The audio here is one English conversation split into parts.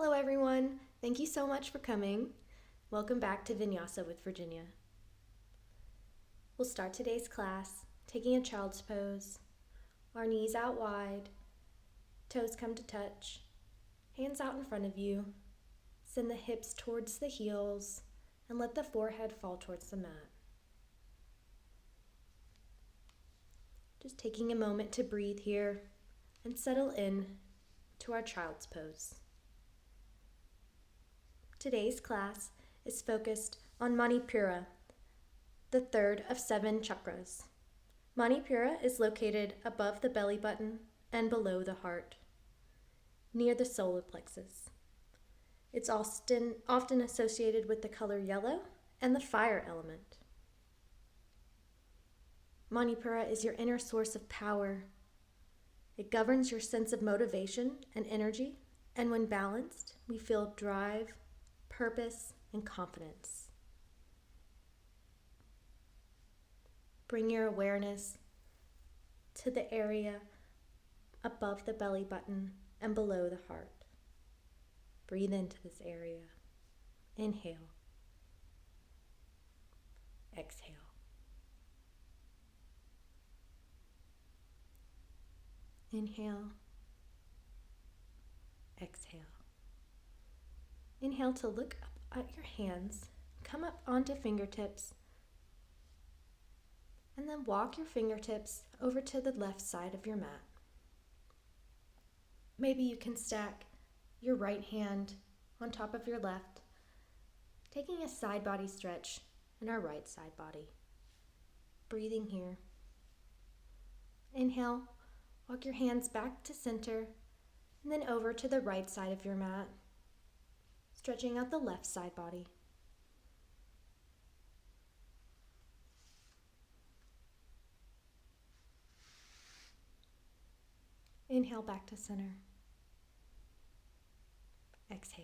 Hello everyone, thank you so much for coming. Welcome back to Vinyasa with Virginia. We'll start today's class taking a child's pose, our knees out wide, toes come to touch, hands out in front of you, send the hips towards the heels, and let the forehead fall towards the mat. Just taking a moment to breathe here and settle in to our child's pose. Today's class is focused on Manipura, the third of 7 chakras. Manipura is located above the belly button and below the heart, near the solar plexus. It's often associated with the color yellow and the fire element. Manipura is your inner source of power. It governs your sense of motivation and energy, and when balanced, we feel drive, purpose, and confidence. Bring your awareness to the area above the belly button and below the heart. Breathe into this area. Inhale. Exhale. Inhale. Exhale. Inhale to look up at your hands, come up onto fingertips, and then walk your fingertips over to the left side of your mat. Maybe you can stack your right hand on top of your left, taking a side body stretch in our right side body. Breathing here. Inhale, walk your hands back to center, and then over to the right side of your mat, stretching out the left side body. Inhale back to center. Exhale.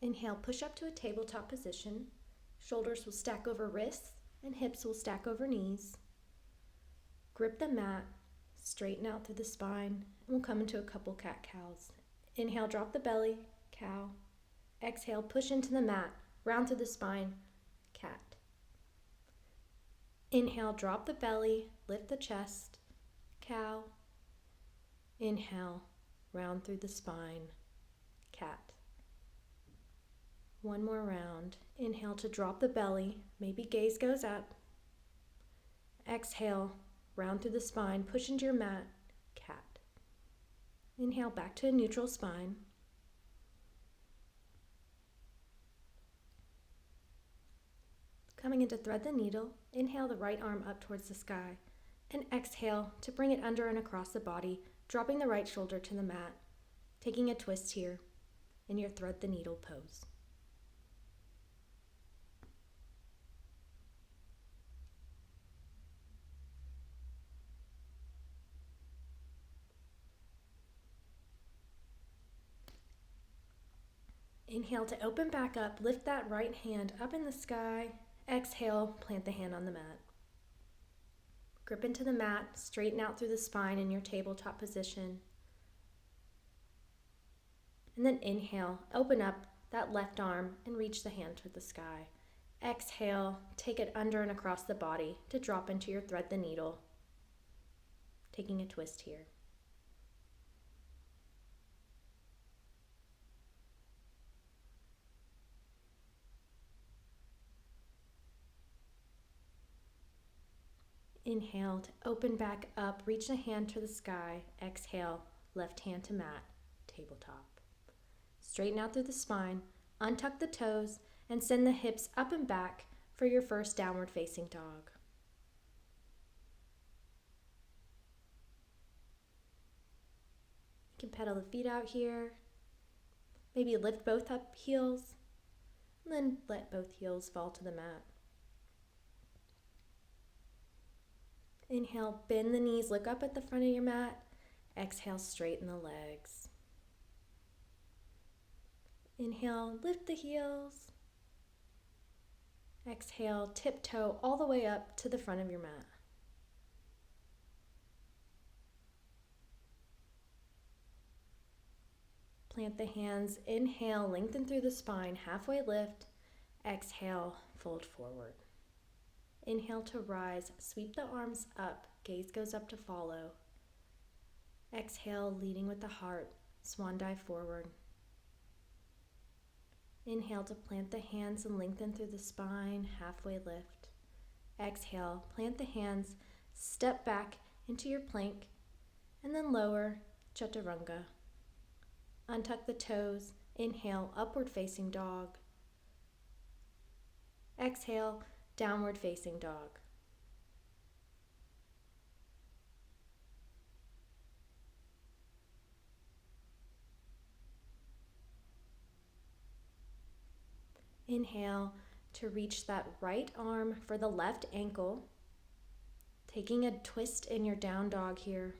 Inhale, push up to a tabletop position. Shoulders will stack over wrists and hips will stack over knees. Grip the mat, straighten out through the spine, and we'll come into a couple cat-cows. Inhale, drop the belly, cow. Exhale, push into the mat, round through the spine, cat. Inhale, drop the belly, lift the chest, cow. Inhale, round through the spine, cat. One more round. Inhale to drop the belly, maybe gaze goes up. Exhale, round through the spine, push into your mat, cat. Inhale back to a neutral spine. Coming into thread the needle, inhale the right arm up towards the sky, and exhale to bring it under and across the body, dropping the right shoulder to the mat, taking a twist here in your thread the needle pose. Inhale to open back up, lift that right hand up in the sky. Exhale, plant the hand on the mat. Grip into the mat, straighten out through the spine in your tabletop position. And then inhale, open up that left arm and reach the hand toward the sky. Exhale, take it under and across the body to drop into your thread the needle, taking a twist here. Inhale to open back up, reach the hand to the sky. Exhale, left hand to mat, tabletop. Straighten out through the spine, untuck the toes, and send the hips up and back for your first downward facing dog. You can pedal the feet out here. Maybe lift both up heels, and then let both heels fall to the mat. Inhale, bend the knees, look up at the front of your mat. Exhale, straighten the legs. Inhale, lift the heels. Exhale, tiptoe all the way up to the front of your mat. Plant the hands. Inhale, lengthen through the spine, halfway lift. Exhale, fold forward. Inhale to rise, sweep the arms up, gaze goes up to follow. Exhale, leading with the heart, swan dive forward. Inhale to plant the hands and lengthen through the spine, halfway lift. Exhale, plant the hands, step back into your plank, and then lower, chaturanga. Untuck the toes, inhale, upward facing dog. Exhale, downward facing dog. Inhale to reach that right arm for the left ankle, taking a twist in your down dog here,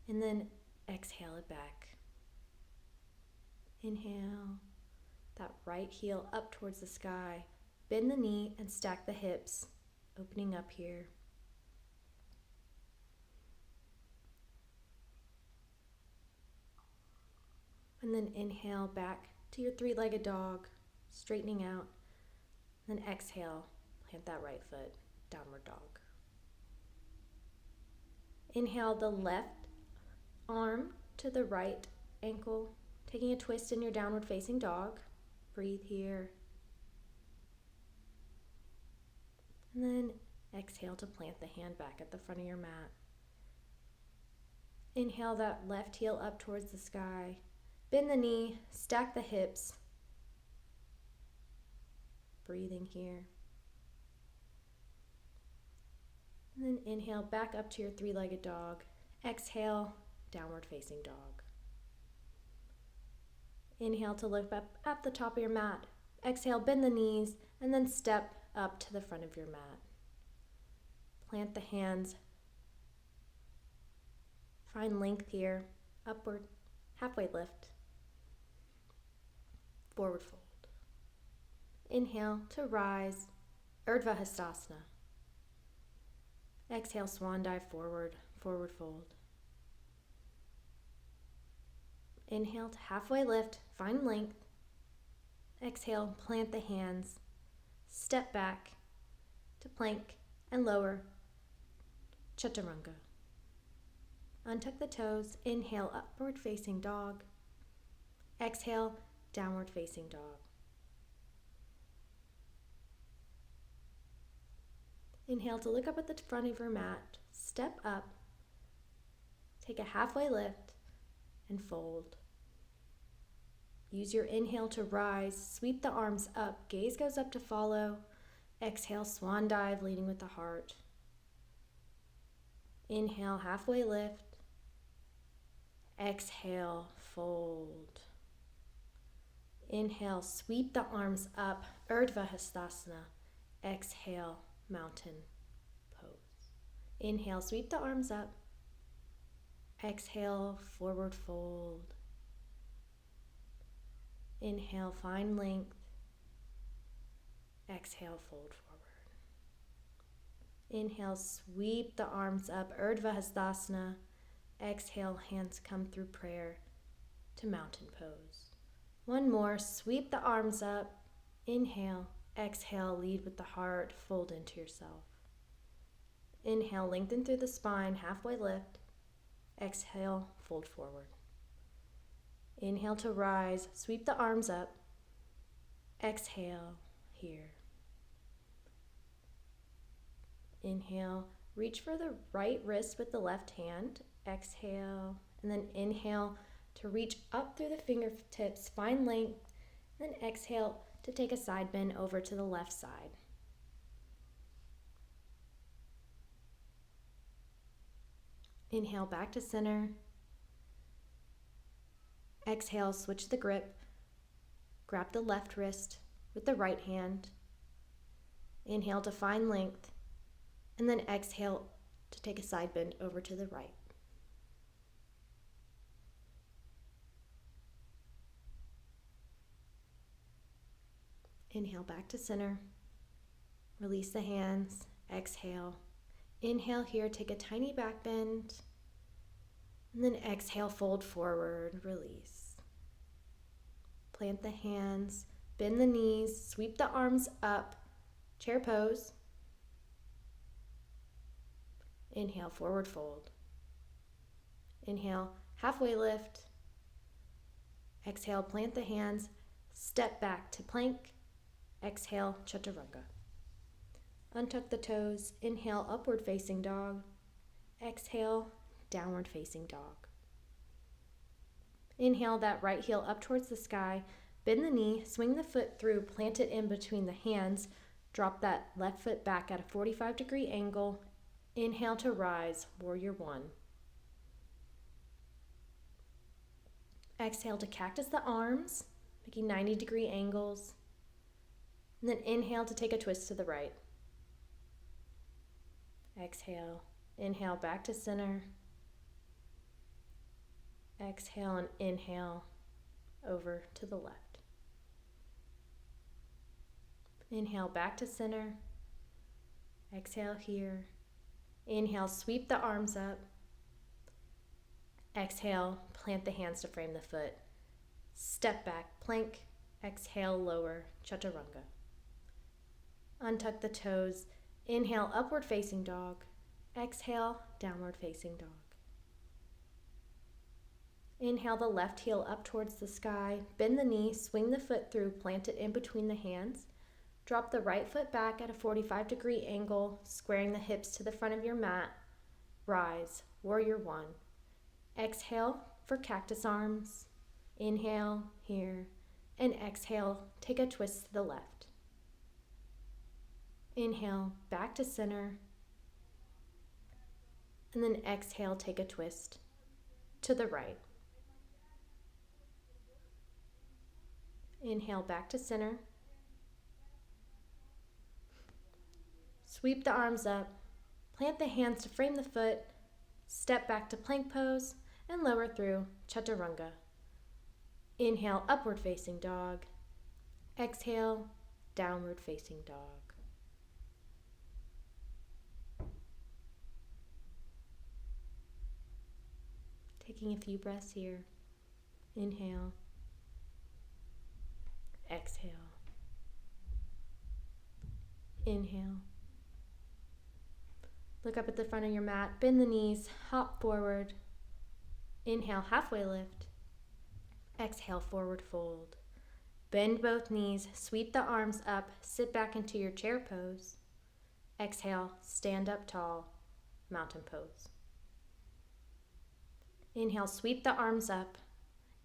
and then exhale it back. Inhale, that right heel up towards the sky, bend the knee and stack the hips, opening up here. And then inhale back to your three-legged dog, straightening out. Then exhale, plant that right foot, downward dog. Inhale the left arm to the right ankle, taking a twist in your downward facing dog. Breathe here. And then exhale to plant the hand back at the front of your mat. Inhale that left heel up towards the sky. Bend the knee, stack the hips. Breathing here. And then inhale back up to your three-legged dog. Exhale, downward facing dog. Inhale to lift up at the top of your mat. Exhale, bend the knees, and then step up to the front of your mat. Plant the hands. Find length here. Upward, halfway lift. Forward fold. Inhale to rise, Urdhva Hastasana. Exhale, swan dive forward, forward fold. Inhale to halfway lift, find length. Exhale, plant the hands, step back to plank and lower, chaturanga. Untuck the toes, inhale, upward facing dog. Exhale, downward facing dog. Inhale to look up at the front of your mat, step up, take a halfway lift, and fold. Use your inhale to rise, sweep the arms up, gaze goes up to follow. Exhale, swan dive, leading with the heart. Inhale, halfway lift. Exhale, fold. Inhale, sweep the arms up, Urdhva Hastasana. Exhale, mountain pose. Inhale, sweep the arms up. Exhale, forward fold. Inhale, find length. Exhale, fold forward. Inhale, sweep the arms up, Urdhva Hastasana. Exhale, hands come through prayer to mountain pose. One more, sweep the arms up. Inhale, exhale, lead with the heart, fold into yourself. Inhale, lengthen through the spine, halfway lift. Exhale, fold forward. Inhale to rise, sweep the arms up. Exhale, here. Inhale, reach for the right wrist with the left hand. Exhale, and then inhale to reach up through the fingertips, find length. Then exhale to take a side bend over to the left side. Inhale back to center. Exhale, switch the grip. Grab the left wrist with the right hand. Inhale to find length. And then exhale to take a side bend over to the right. Inhale back to center. Release the hands. Exhale. Inhale here, take a tiny back bend. And then exhale, fold forward, release. Plant the hands, bend the knees, sweep the arms up, chair pose. Inhale, forward fold. Inhale, halfway lift. Exhale, plant the hands, step back to plank. Exhale, chaturanga. Untuck the toes, inhale, upward facing dog. Exhale, downward facing dog. Inhale that right heel up towards the sky, bend the knee, swing the foot through, plant it in between the hands, drop that left foot back at a 45-degree angle. Inhale to rise, warrior one. Exhale to cactus the arms, making 90-degree angles. And then inhale to take a twist to the right. Exhale, inhale back to center. Exhale and inhale over to the left. Inhale back to center. Exhale here. Inhale, sweep the arms up. Exhale, plant the hands to frame the foot. Step back, plank. Exhale, lower, chaturanga. Untuck the toes. Inhale, upward facing dog. Exhale, downward facing dog. Inhale the left heel up towards the sky. Bend the knee, swing the foot through, plant it in between the hands. Drop the right foot back at a 45-degree angle, squaring the hips to the front of your mat. Rise, warrior one. Exhale for cactus arms. Inhale here. And exhale, take a twist to the left. Inhale, back to center. And then exhale, take a twist to the right. Inhale, back to center. Sweep the arms up. Plant the hands to frame the foot. Step back to plank pose and lower through chaturanga. Inhale, upward facing dog. Exhale, downward facing dog. Taking a few breaths here. Inhale. Exhale. Inhale. Look up at the front of your mat, bend the knees, hop forward. Inhale, halfway lift. Exhale, forward fold. Bend both knees, sweep the arms up, sit back into your chair pose. Exhale, stand up tall, mountain pose. Inhale, sweep the arms up.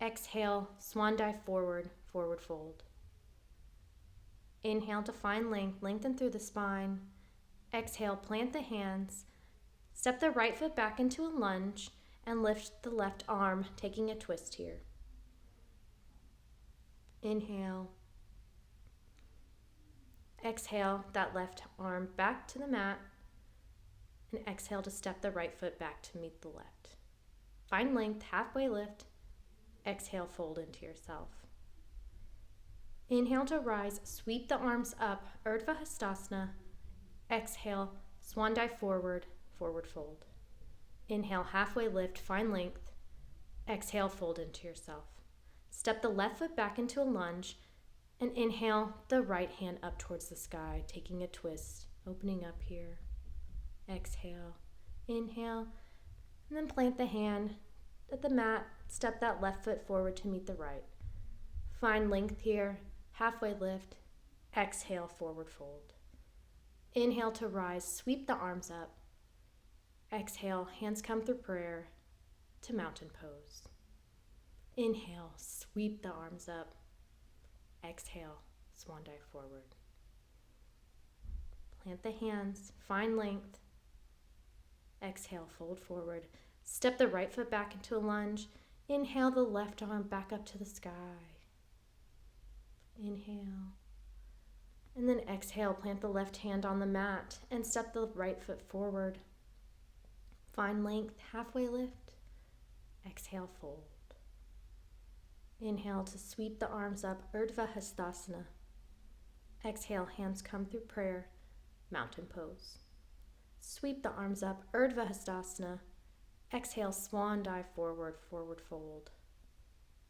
Exhale, swan dive forward, forward fold. Inhale to find length, lengthen through the spine. Exhale, plant the hands. Step the right foot back into a lunge and lift the left arm, taking a twist here. Inhale. Exhale that left arm back to the mat. And exhale to step the right foot back to meet the left. Find length, halfway lift. Exhale, fold into yourself. Inhale to rise, sweep the arms up, Urdhva Hastasana. Exhale, swan dive forward, forward fold. Inhale, halfway lift, find length. Exhale, fold into yourself. Step the left foot back into a lunge and inhale the right hand up towards the sky, taking a twist, opening up here. Exhale, inhale, and then plant the hand at the mat, step that left foot forward to meet the right. Find length here, halfway lift, exhale, forward fold. Inhale to rise, sweep the arms up. Exhale, hands come through prayer to mountain pose. Inhale, sweep the arms up. Exhale, swan dive forward. Plant the hands, find length. Exhale, fold forward. Step the right foot back into a lunge. Inhale the left arm back up to the sky. Inhale. And then exhale, plant the left hand on the mat and step the right foot forward. Find length, halfway lift. Exhale, fold. Inhale to sweep the arms up, Urdhva Hastasana. Exhale, hands come through prayer, mountain pose. Sweep the arms up, Urdhva Hastasana. Exhale, swan dive forward, forward fold.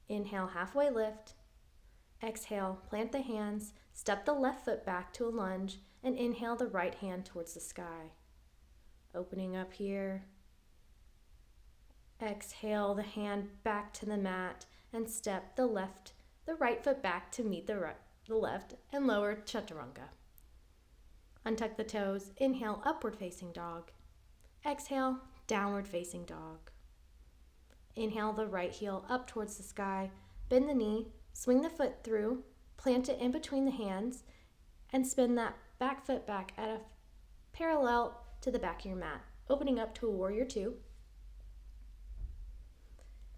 Inhale, halfway lift. Exhale, plant the hands, step the left foot back to a lunge, and inhale the right hand towards the sky. Opening up here. Exhale the hand back to the mat and step the right foot back to meet the left and lower chaturanga. Untuck the toes, inhale upward facing dog. Exhale, downward facing dog. Inhale the right heel up towards the sky, bend the knee, swing the foot through, plant it in between the hands, and spin that back foot back at a parallel to the back of your mat, opening up to a warrior two.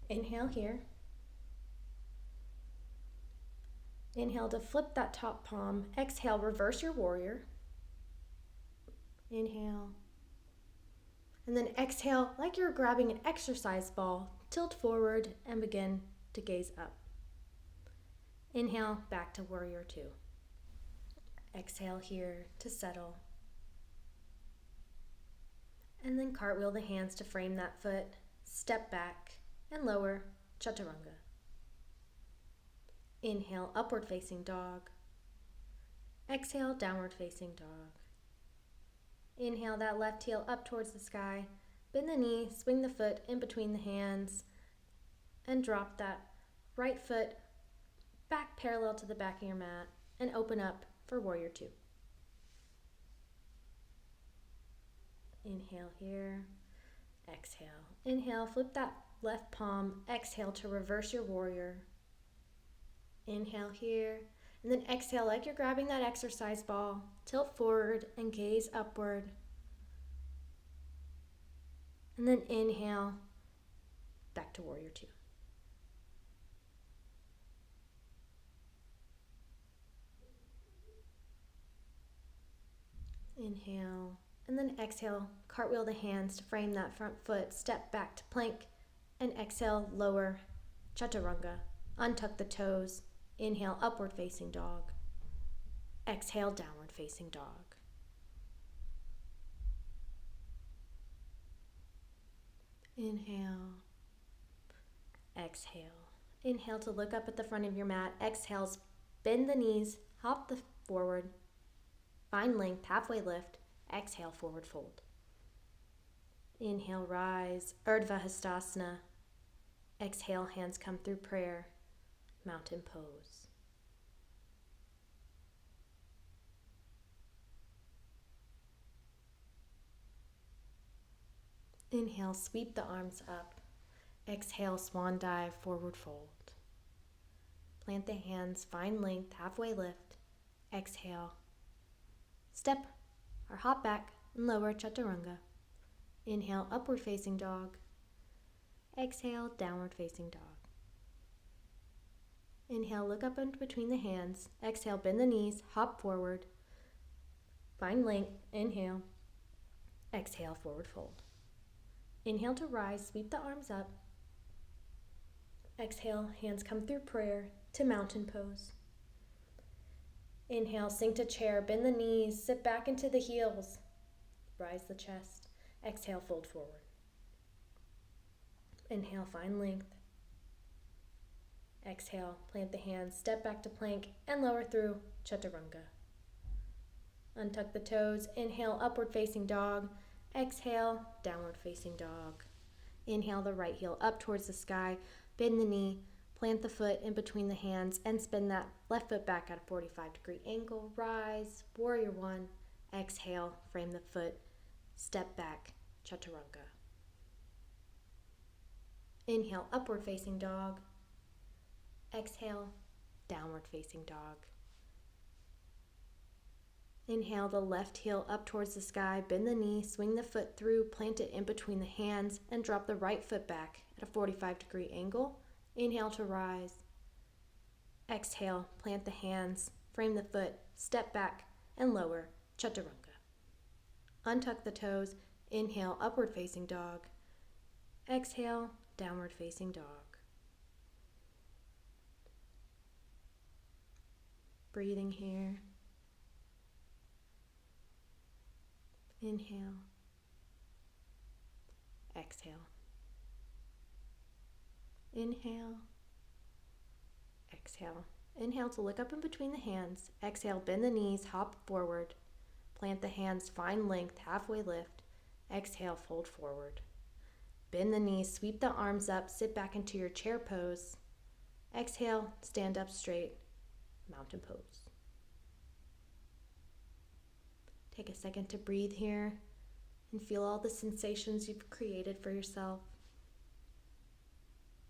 Inhale here. Inhale to flip that top palm. Exhale, reverse your warrior. Inhale. And then exhale like you're grabbing an exercise ball. Tilt forward and begin to gaze up. Inhale, back to warrior two. Exhale here to settle. And then cartwheel the hands to frame that foot. Step back and lower chaturanga. Inhale, upward facing dog. Exhale, downward facing dog. Inhale that left heel up towards the sky. Bend the knee, swing the foot in between the hands, and drop that right foot back parallel to the back of your mat and open up for warrior two. Inhale here. Exhale. Inhale, flip that left palm. Exhale to reverse your warrior. Inhale here. And then exhale like you're grabbing that exercise ball. Tilt forward and gaze upward. And then inhale, back to warrior two. Inhale, and then exhale, cartwheel the hands to frame that front foot, step back to plank, and exhale, lower chaturanga. Untuck the toes. Inhale, upward facing dog. Exhale, downward facing dog. Inhale. Exhale. Inhale to look up at the front of your mat. Exhale, bend the knees, hop forward. Find length, halfway lift. Exhale, forward fold. Inhale, rise, Urdhva Hastasana. Exhale, hands come through prayer. Mountain pose. Inhale, sweep the arms up. Exhale, swan dive, forward fold. Plant the hands, find length, halfway lift. Exhale. Step or hop back and lower chaturanga. Inhale, upward facing dog. Exhale, downward facing dog. Inhale, look up in between the hands. Exhale, bend the knees, hop forward. Find length, inhale. Exhale, forward fold. Inhale to rise, sweep the arms up. Exhale, hands come through prayer to mountain pose. Inhale, sink to chair, bend the knees, sit back into the heels. Rise the chest. Exhale, fold forward. Inhale, find length. Exhale, plant the hands, step back to plank, and lower through chaturanga. Untuck the toes. Inhale, upward facing dog. Exhale, downward facing dog. Inhale the right heel up towards the sky. Bend the knee, plant the foot in between the hands, and spin that left foot back at a 45-degree angle. Rise, warrior one. Exhale, frame the foot, step back, chaturanga. Inhale, upward facing dog. Exhale, downward facing dog. Inhale the left heel up towards the sky, bend the knee, swing the foot through, plant it in between the hands, and drop the right foot back at a 45-degree angle. Inhale to rise. Exhale, plant the hands, frame the foot, step back, and lower, chaturanga. Untuck the toes. Inhale, upward facing dog. Exhale, downward facing dog. Breathing here. Inhale. Exhale. Inhale. Exhale. Inhale to look up in between the hands. Exhale, bend the knees, hop forward. Plant the hands, find length, halfway lift. Exhale, fold forward. Bend the knees, sweep the arms up, sit back into your chair pose. Exhale, stand up straight, mountain pose. Take a second to breathe here and feel all the sensations you've created for yourself.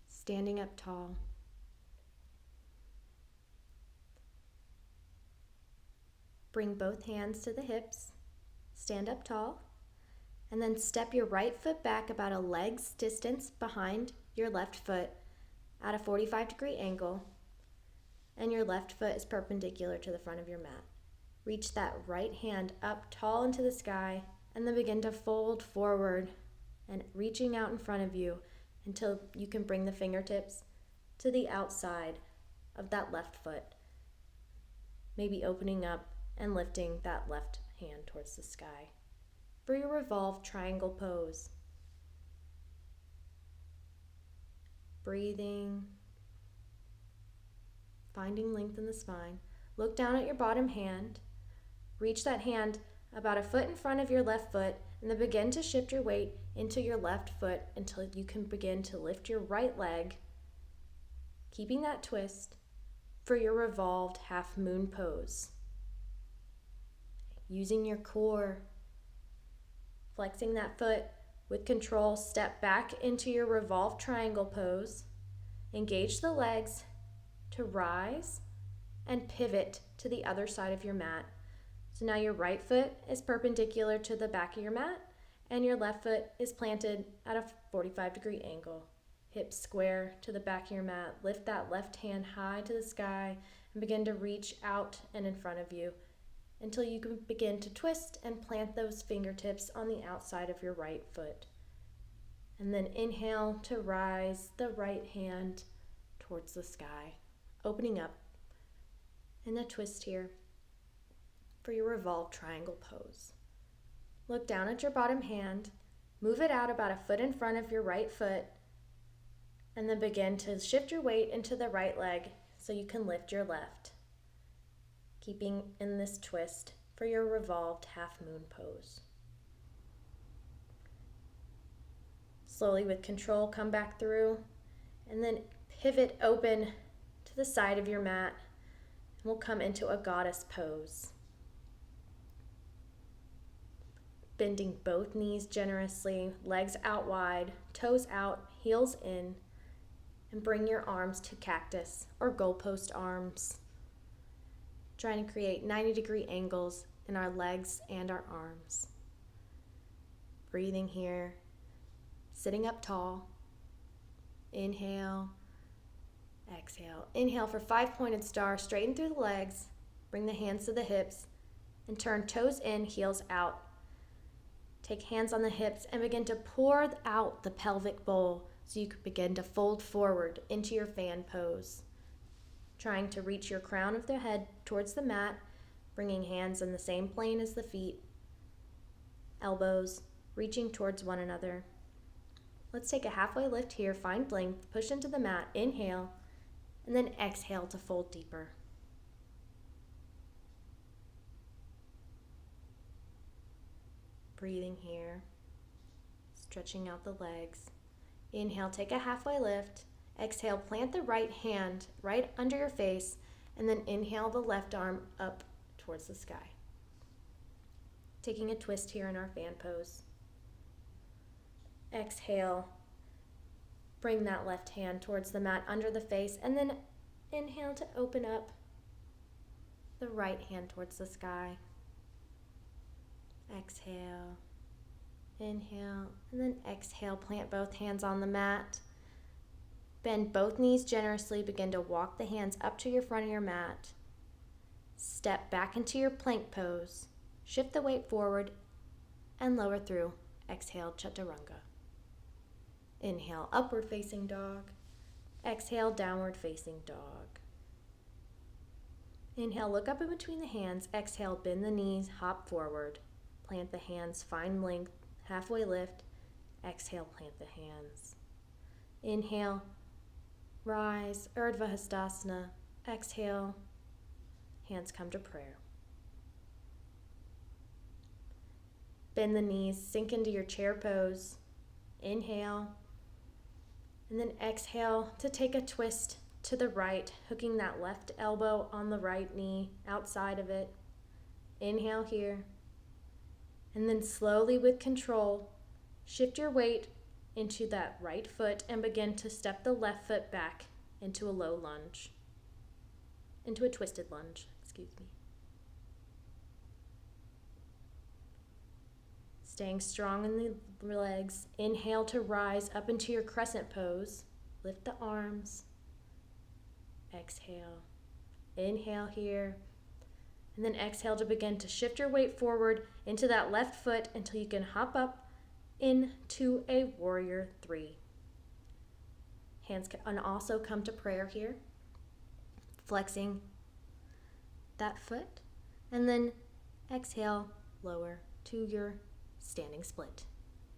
Standing up tall. Bring both hands to the hips, stand up tall, and then step your right foot back about a leg's distance behind your left foot at a 45-degree angle, and your left foot is perpendicular to the front of your mat. Reach that right hand up tall into the sky, and then begin to fold forward and reaching out in front of you until you can bring the fingertips to the outside of that left foot. Maybe opening up and lifting that left hand towards the sky for your revolved triangle pose. Breathing, finding length in the spine. Look down at your bottom hand. Reach that hand about a foot in front of your left foot, and then begin to shift your weight into your left foot until you can begin to lift your right leg, keeping that twist for your revolved half moon pose. Using your core, flexing that foot with control, step back into your revolved triangle pose. Engage the legs to rise and pivot to the other side of your mat. So now your right foot is perpendicular to the back of your mat, and your left foot is planted at a 45-degree angle. Hips square to the back of your mat. Lift that left hand high to the sky and begin to reach out and in front of you until you can begin to twist and plant those fingertips on the outside of your right foot. And then inhale to rise the right hand towards the sky, opening up in a twist here for your revolved triangle pose. Look down at your bottom hand, move it out about a foot in front of your right foot, and then begin to shift your weight into the right leg so you can lift your left, keeping in this twist for your revolved half moon pose. Slowly with control, come back through and then pivot open to the side of your mat, and we'll come into a goddess pose. Bending both knees generously, legs out wide, toes out, heels in, and bring your arms to cactus or goalpost arms. Trying to create 90-degree angles in our legs and our arms. Breathing here, sitting up tall. Inhale, exhale. Inhale for 5-pointed star, straighten through the legs, bring the hands to the hips, and turn toes in, heels out. Take hands on the hips and begin to pour out the pelvic bowl so you can begin to fold forward into your fan pose. Trying to reach your crown of the head towards the mat, bringing hands in the same plane as the feet, elbows reaching towards one another. Let's take a halfway lift here, find length, push into the mat, inhale, and then exhale to fold deeper. Breathing here, stretching out the legs. Inhale, take a halfway lift. Exhale, plant the right hand right under your face, and then inhale the left arm up towards the sky. Taking a twist here in our fan pose. Exhale, bring that left hand towards the mat under the face, and then inhale to open up the right hand towards the sky. Exhale, inhale, and then exhale, plant both hands on the mat. Bend both knees generously, begin to walk the hands up to your front of your mat. Step back into your plank pose. Shift the weight forward and lower through. Exhale, chaturanga. Inhale, upward facing dog. Exhale, downward facing dog. Inhale, look up in between the hands. Exhale, bend the knees, hop forward. Plant the hands, find length, halfway lift. Exhale, plant the hands. Inhale, rise, Urdhva Hastasana. Exhale, hands come to prayer. Bend the knees, sink into your chair pose. Inhale, and then exhale to take a twist to the right, hooking that left elbow on the right knee, outside of it. Inhale here, and then slowly with control, shift your weight into that right foot and begin to step the left foot back into a low lunge, into a twisted lunge, excuse me. Staying strong in the legs, inhale to rise up into your crescent pose. Lift the arms. Exhale. Inhale here. And then exhale to begin to shift your weight forward into that left foot until you can hop up into a warrior 3. Hands can also come to prayer here. Flexing that foot. And then exhale, lower to your standing split,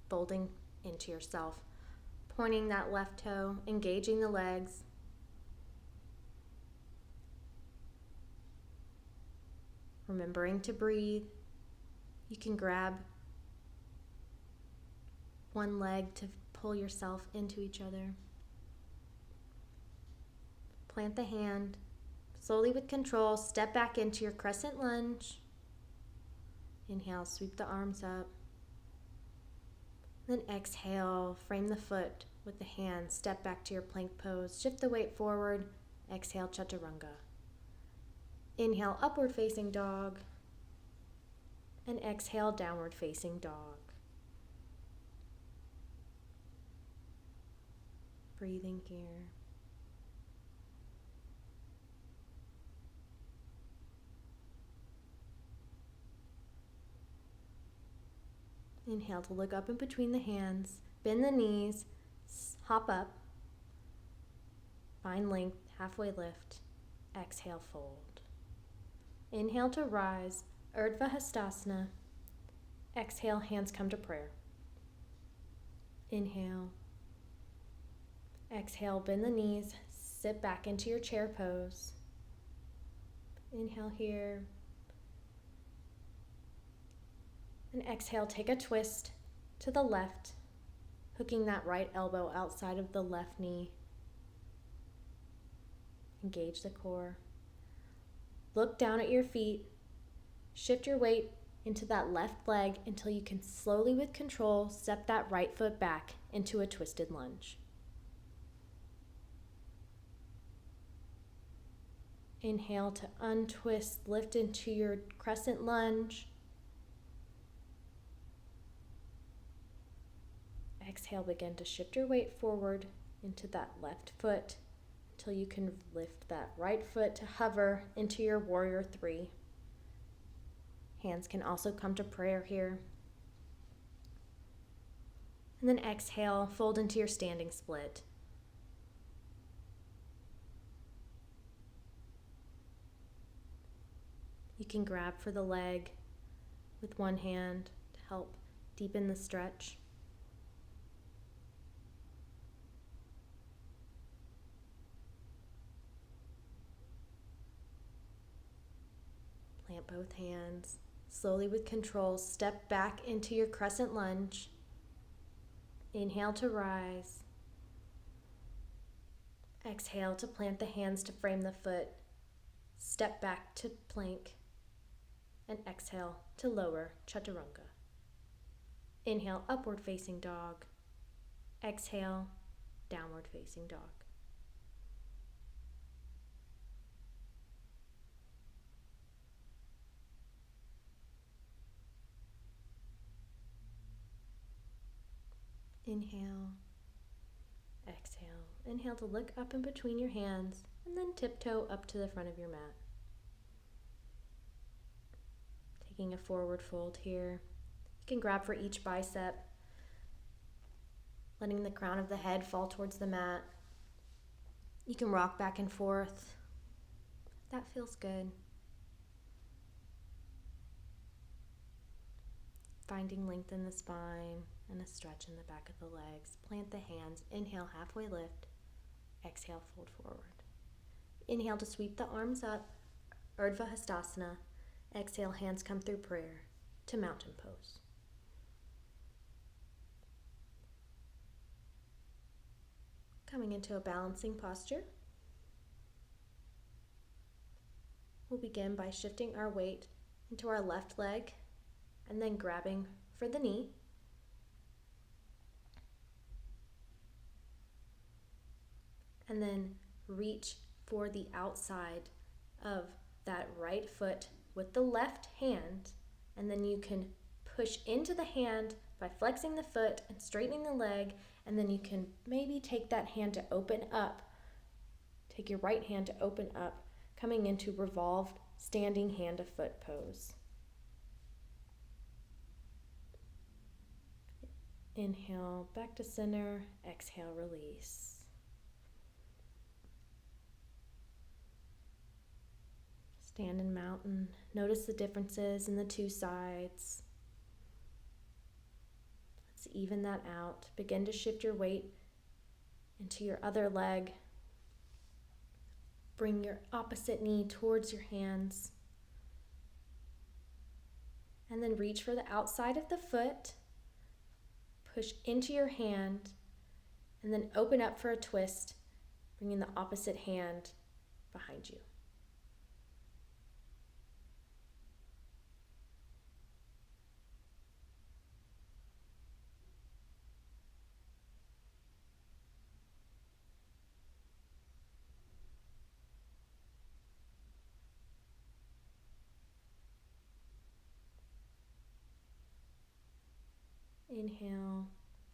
folding into yourself, pointing that left toe, engaging the legs. Remembering to breathe. You can grab one leg to pull yourself into each other. Plant the hand. Slowly with control, step back into your crescent lunge. Inhale, sweep the arms up. Then exhale, frame the foot with the hand, step back to your plank pose, shift the weight forward, exhale, chaturanga. Inhale, upward facing dog, and exhale, downward facing dog. Breathing here. Inhale to look up in between the hands, bend the knees, hop up, find length, halfway lift, exhale, fold. Inhale to rise, Urdhva Hastasana. Exhale, hands come to prayer. Inhale. Exhale, bend the knees, sit back into your chair pose. Inhale here. And exhale, take a twist to the left, hooking that right elbow outside of the left knee. Engage the core. Look down at your feet. Shift your weight into that left leg until you can slowly, with control, step that right foot back into a twisted lunge. Inhale to untwist, lift into your crescent lunge. Exhale, begin to shift your weight forward into that left foot until you can lift that right foot to hover into your warrior 3. Hands can also come to prayer here. And then exhale, fold into your standing split. You can grab for the leg with one hand to help deepen the stretch. Plant both hands. Slowly with control, step back into your crescent lunge. Inhale to rise. Exhale to plant the hands to frame the foot. Step back to plank. And exhale to lower, chaturanga. Inhale, upward facing dog. Exhale, downward facing dog. Inhale, exhale. Inhale to look up in between your hands and then tiptoe up to the front of your mat. Taking a forward fold here. You can grab for each bicep, letting the crown of the head fall towards the mat. You can rock back and forth. That feels good. Finding length in the spine and a stretch in the back of the legs. Plant the hands. Inhale, halfway lift. Exhale, fold forward. Inhale to sweep the arms up, Urdhva Hastasana. Exhale, hands come through prayer to mountain pose. Coming into a balancing posture. We'll begin by shifting our weight into our left leg and then grabbing for the knee. And then reach for the outside of that right foot with the left hand, and then you can push into the hand by flexing the foot and straightening the leg, and then you can maybe take that hand to open up. Take your right hand to open up, coming into revolved standing hand to foot pose. Inhale, back to center. Exhale, release. Stand in mountain. Notice the differences in the two sides. Let's even that out. Begin to shift your weight into your other leg. Bring your opposite knee towards your hands. And then reach for the outside of the foot. Push into your hand. And then open up for a twist, bringing the opposite hand behind you. Inhale,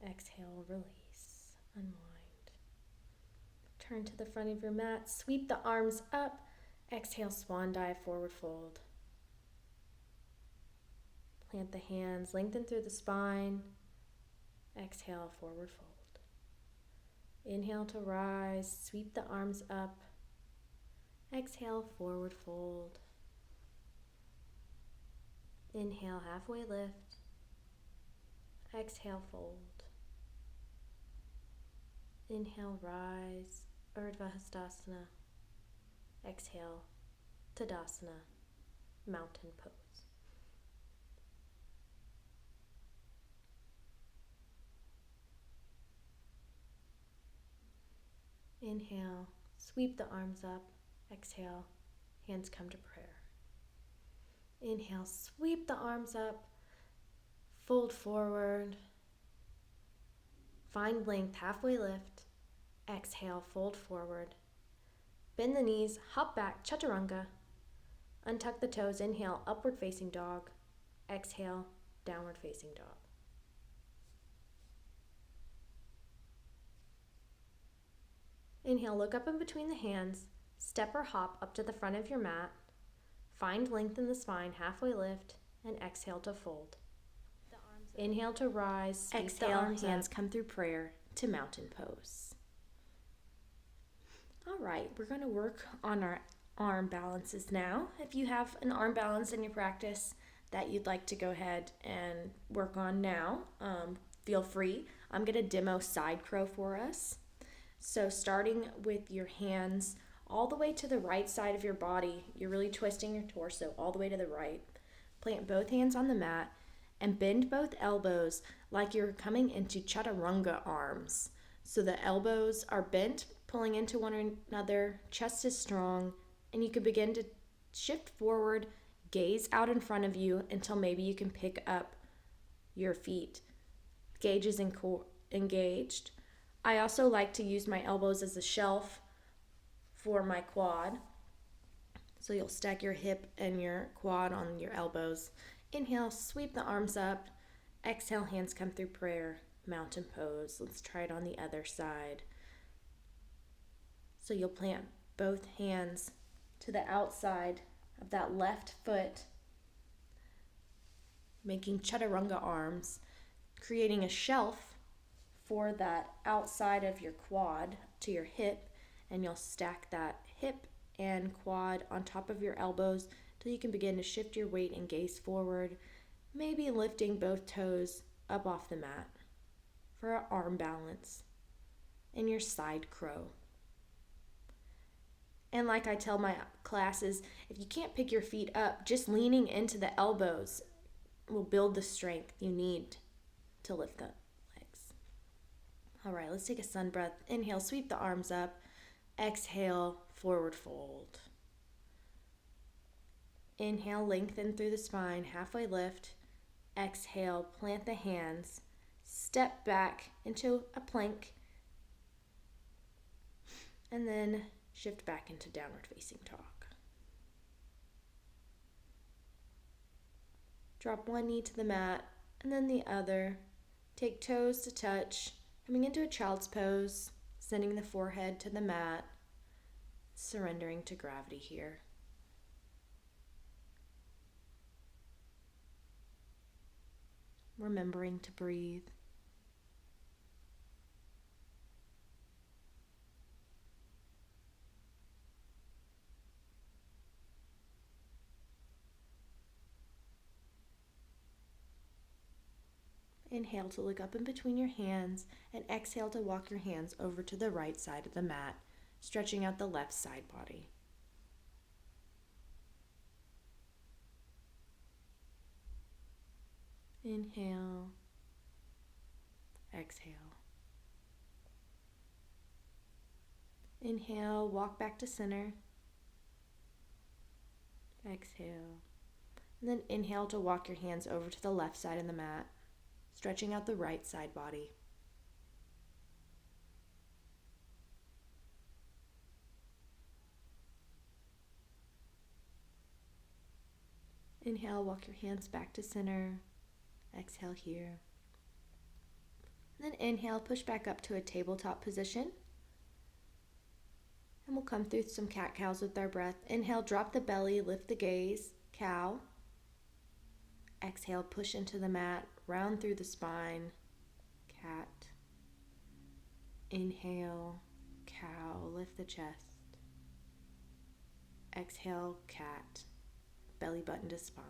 exhale, release, unwind. Turn to the front of your mat, sweep the arms up, exhale, swan dive, forward fold. Plant the hands, lengthen through the spine, exhale, forward fold. Inhale to rise, sweep the arms up, exhale, forward fold. Inhale, halfway lift. Exhale, fold. Inhale, rise, Urdhva Hastasana. Exhale, Tadasana, mountain pose. Inhale, sweep the arms up. Exhale, hands come to prayer. Inhale, sweep the arms up. Fold forward. Find length, halfway lift. Exhale, fold forward. Bend the knees, hop back, chaturanga. Untuck the toes, inhale, upward facing dog. Exhale, downward facing dog. Inhale, look up in between the hands. Step or hop up to the front of your mat. Find length in the spine, halfway lift, and exhale to fold. Inhale to rise, exhale, hands come through prayer to mountain pose. All right, we're going to work on our arm balances now. If you have an arm balance in your practice that you'd like to go ahead and work on now, feel free. I'm going to demo side crow for us. So starting with your hands all the way to the right side of your body, you're really twisting your torso all the way to the right. Plant both hands on the mat and bend both elbows like you're coming into chaturanga arms. So the elbows are bent, pulling into one another, chest is strong, and you can begin to shift forward, gaze out in front of you until maybe you can pick up your feet. Gaze is engaged. I also like to use my elbows as a shelf for my quad. So you'll stack your hip and your quad on your elbows. Inhale, sweep the arms up. Exhale, hands come through prayer, mountain pose. Let's try it on the other side. So you'll plant both hands to the outside of that left foot, making chaturanga arms, creating a shelf for that outside of your quad to your hip, and you'll stack that hip and quad on top of your elbows till you can begin to shift your weight and gaze forward, maybe lifting both toes up off the mat for an arm balance in your side crow. And like I tell my classes, if you can't pick your feet up, just leaning into the elbows will build the strength you need to lift the legs. All right, let's take a sun breath. Inhale, sweep the arms up. Exhale, forward fold. Inhale, lengthen through the spine, halfway lift. Exhale, plant the hands. Step back into a plank. And then shift back into downward facing dog. Drop one knee to the mat and then the other. Take toes to touch, coming into a child's pose, sending the forehead to the mat, surrendering to gravity here. Remembering to breathe. Inhale to look up in between your hands and exhale to walk your hands over to the right side of the mat, stretching out the left side body. Inhale, exhale. Inhale, walk back to center. Exhale. And then inhale to walk your hands over to the left side of the mat, stretching out the right side body. Inhale, walk your hands back to center. Exhale here. And then inhale, push back up to a tabletop position. And we'll come through some cat-cows with our breath. Inhale, drop the belly, lift the gaze, cow. Exhale, push into the mat, round through the spine, cat. Inhale, cow, lift the chest. Exhale, cat, belly button to spine.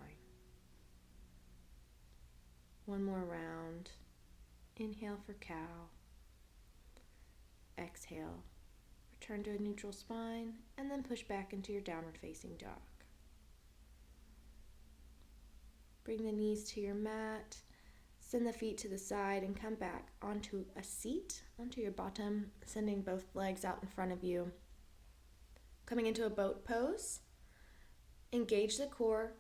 One more round. Inhale for cow. Exhale, return to a neutral spine, and then push back into your downward facing dog. Bring the knees to your mat, send the feet to the side, and come back onto a seat, onto your bottom, sending both legs out in front of you. Coming into a boat pose, engage the core,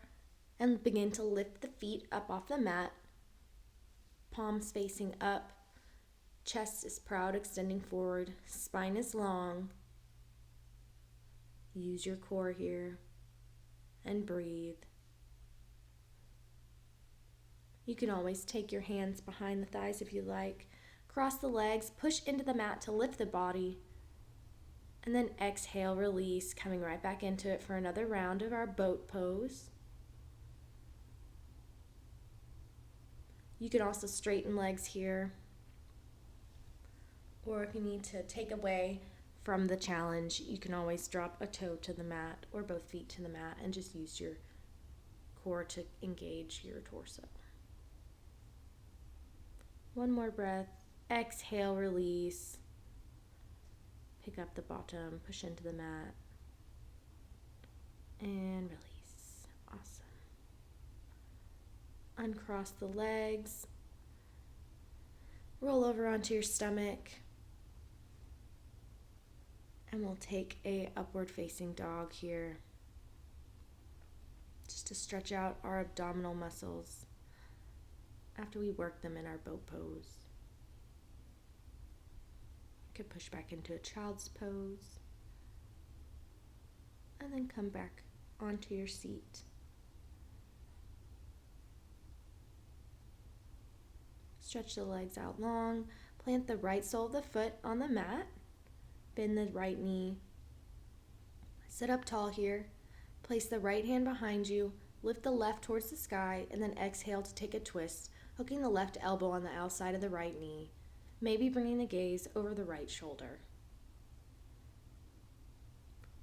and begin to lift the feet up off the mat, palms facing up, chest is proud, extending forward, spine is long. Use your core here, and breathe. You can always take your hands behind the thighs if you like. Cross the legs, push into the mat to lift the body. And then exhale, release, coming right back into it for another round of our boat pose. You can also straighten legs here. Or if you need to take away from the challenge, you can always drop a toe to the mat or both feet to the mat and just use your core to engage your torso. One more breath. Exhale, release. Pick up the bottom, push into the mat, and release. Awesome. Uncross the legs. Roll over onto your stomach. And we'll take a upward facing dog here, just to stretch out our abdominal muscles after we work them in our boat pose. You can push back into a child's pose and then come back onto your seat. Stretch the legs out long. Plant the right sole of the foot on the mat. Bend the right knee. Sit up tall here. Place the right hand behind you. Lift the left towards the sky and then exhale to take a twist, hooking the left elbow on the outside of the right knee, maybe bringing the gaze over the right shoulder.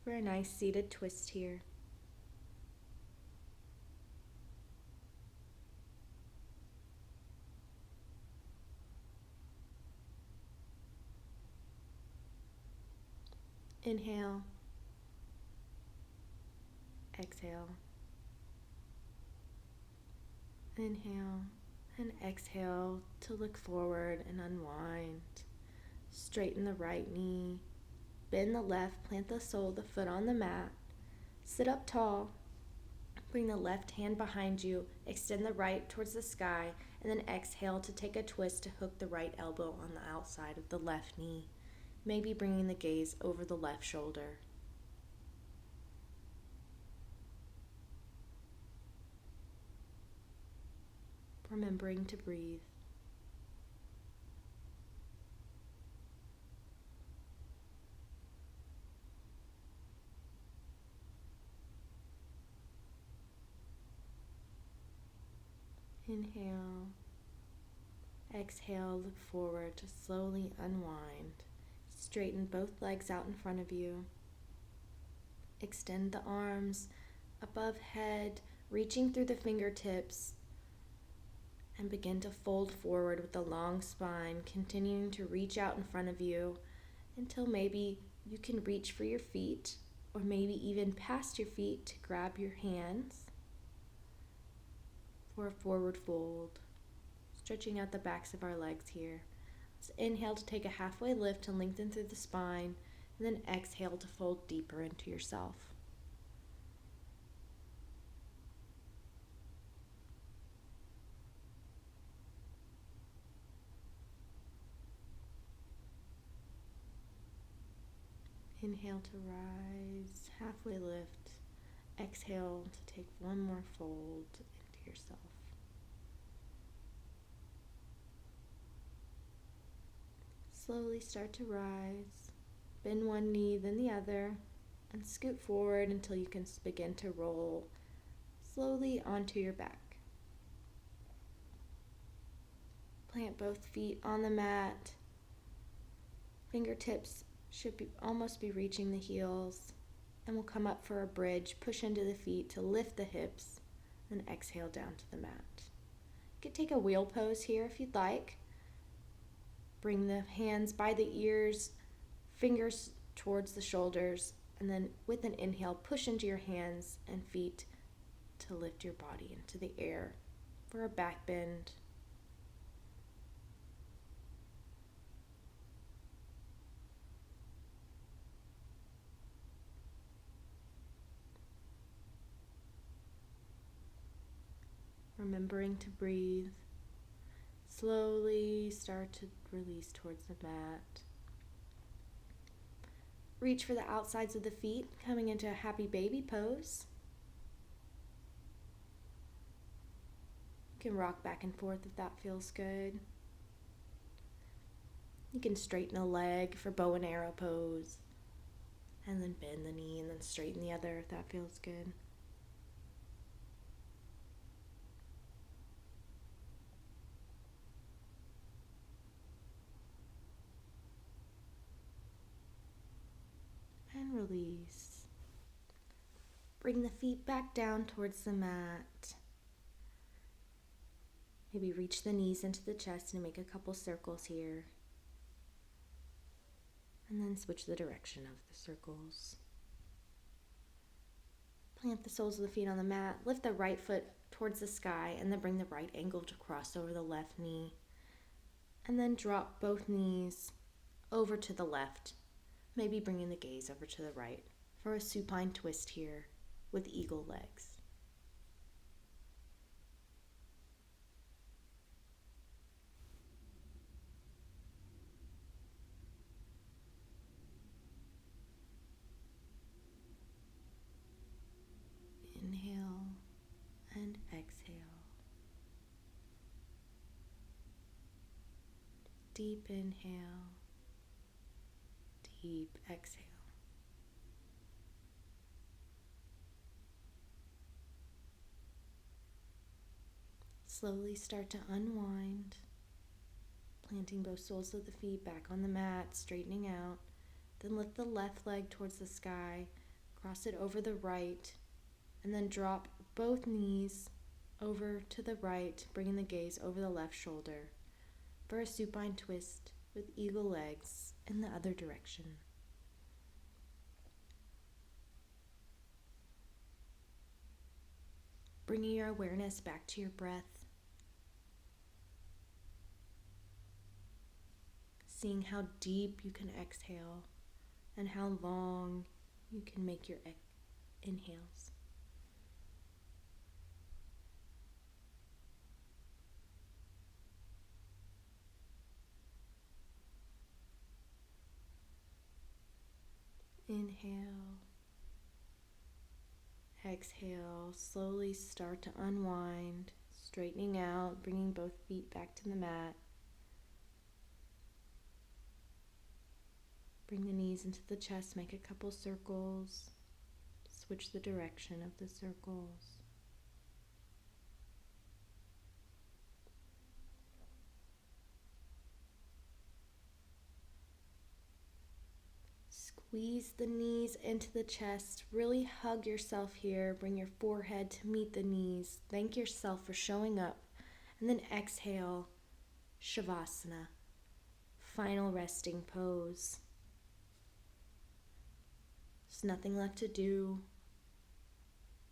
For a nice seated twist here. Inhale, exhale. Inhale and exhale to look forward and unwind. Straighten the right knee, bend the left, plant the sole of the foot on the mat. Sit up tall, bring the left hand behind you, extend the right towards the sky, and then exhale to take a twist to hook the right elbow on the outside of the left knee, maybe bringing the gaze over the left shoulder. Remembering to breathe. Inhale. Exhale, look forward to slowly unwind. Straighten both legs out in front of you. Extend the arms above head, reaching through the fingertips, and begin to fold forward with the long spine, continuing to reach out in front of you until maybe you can reach for your feet, or maybe even past your feet to grab your hands for a forward fold. Stretching out the backs of our legs here. Let's inhale to take a halfway lift and lengthen through the spine, and then exhale to fold deeper into yourself. Inhale to rise, halfway lift. Exhale to take one more fold into yourself. Slowly start to rise. Bend one knee, then the other, and scoot forward until you can begin to roll slowly onto your back. Plant both feet on the mat. Fingertips should almost be reaching the heels, and we'll come up for a bridge. Push into the feet to lift the hips, then exhale down to the mat. You could take a wheel pose here if you'd like. Bring the hands by the ears, fingers towards the shoulders, and then with an inhale, push into your hands and feet to lift your body into the air for a back bend. Remembering to breathe. Slowly start to release towards the mat. Reach for the outsides of the feet, coming into a happy baby pose. You can rock back and forth if that feels good. You can straighten a leg for bow and arrow pose, and then bend the knee and then straighten the other if that feels good. And release. Bring the feet back down towards the mat. Maybe reach the knees into the chest and make a couple circles here. And then switch the direction of the circles. Plant the soles of the feet on the mat. Lift the right foot towards the sky, and then bring the right ankle to cross over the left knee. And then drop both knees over to the left, maybe bringing the gaze over to the right for a supine twist here with eagle legs. Inhale and exhale. Deep inhale, deep exhale. Slowly start to unwind, planting both soles of the feet back on the mat, straightening out. Then lift the left leg towards the sky, cross it over the right, and then drop both knees over to the right, bringing the gaze over the left shoulder for a supine twist with eagle legs in the other direction. bringing your awareness back to your breath, seeing how deep you can exhale and how long you can make your inhales. Inhale. Exhale. Slowly start to unwind, straightening out, bringing both feet back to the mat. Bring the knees into the chest, make a couple circles. Switch the direction of the circles. Squeeze the knees into the chest. Really hug yourself here. Bring your forehead to meet the knees. Thank yourself for showing up. And then exhale, Shavasana, final resting pose. There's nothing left to do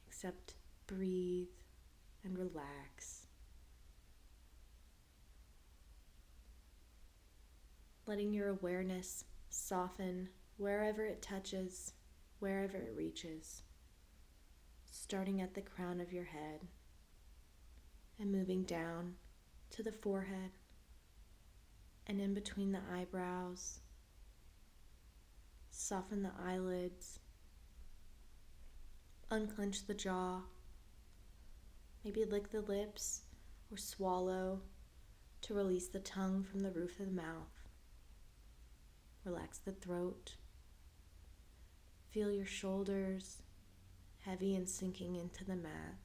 except breathe and relax. Letting your awareness soften wherever it touches, wherever it reaches, starting at the crown of your head and moving down to the forehead and in between the eyebrows. Soften the eyelids, unclench the jaw, maybe lick the lips or swallow to release the tongue from the roof of the mouth. Relax the throat. Feel your shoulders heavy and sinking into the mat.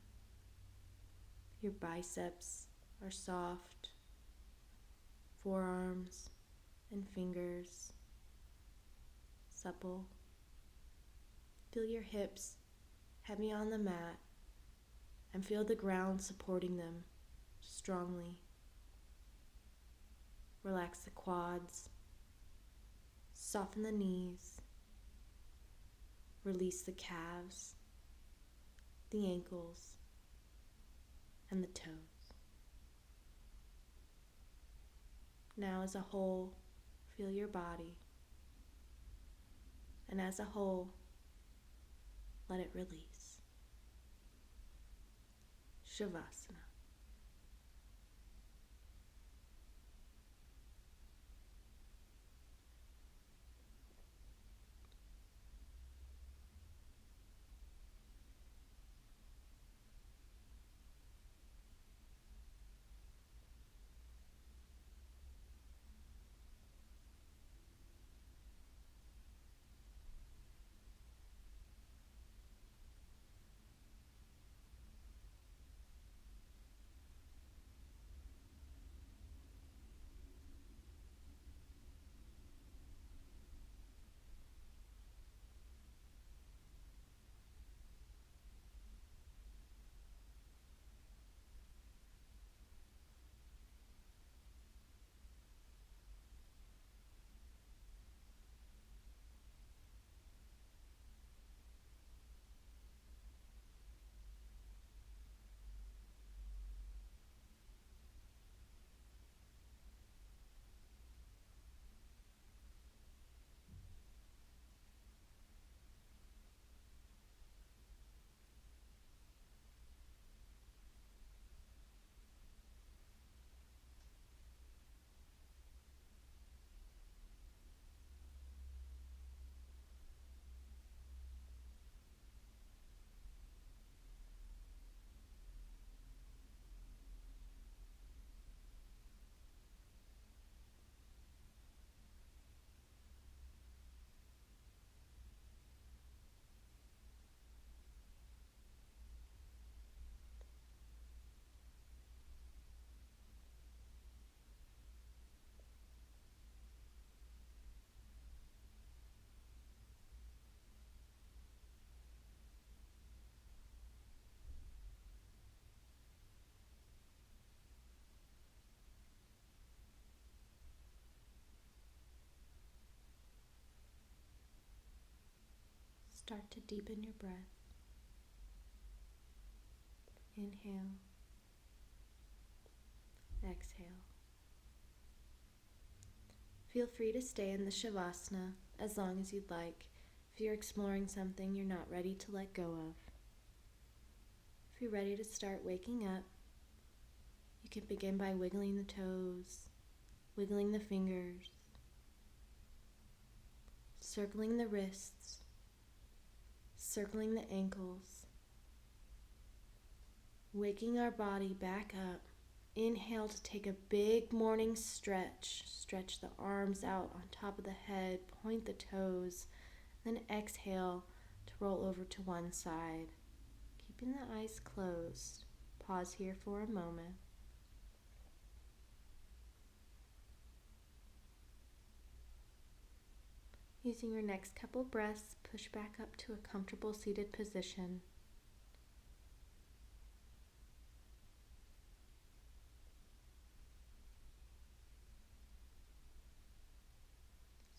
Your biceps are soft, forearms and fingers supple. Feel your hips heavy on the mat and feel the ground supporting them strongly. Relax the quads, soften the knees, release the calves, the ankles, and the toes. Now as a whole, feel your body. And as a whole, let it release. Shavasana. Start to deepen your breath. Inhale. Exhale. Feel free to stay in the Shavasana as long as you'd like if you're exploring something you're not ready to let go of. If you're ready to start waking up, you can begin by wiggling the toes, wiggling the fingers, circling the wrists, circling the ankles, waking our body back up. Inhale to take a big morning stretch. Stretch the arms out on top of the head, point the toes, then exhale to roll over to one side. Keeping the eyes closed. Pause here for a moment. Using your next couple breaths, push back up to a comfortable seated position.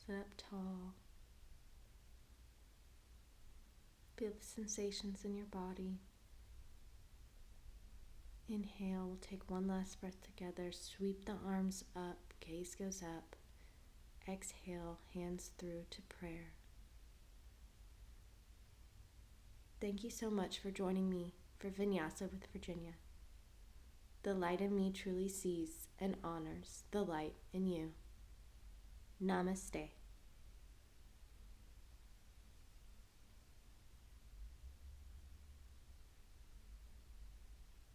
Sit up tall. Feel the sensations in your body. Inhale, we'll take one last breath together. Sweep the arms up, gaze goes up. Exhale, hands through to prayer. Thank you so much for joining me for Vinyasa with Virginia. The light in me truly sees and honors the light in you. Namaste.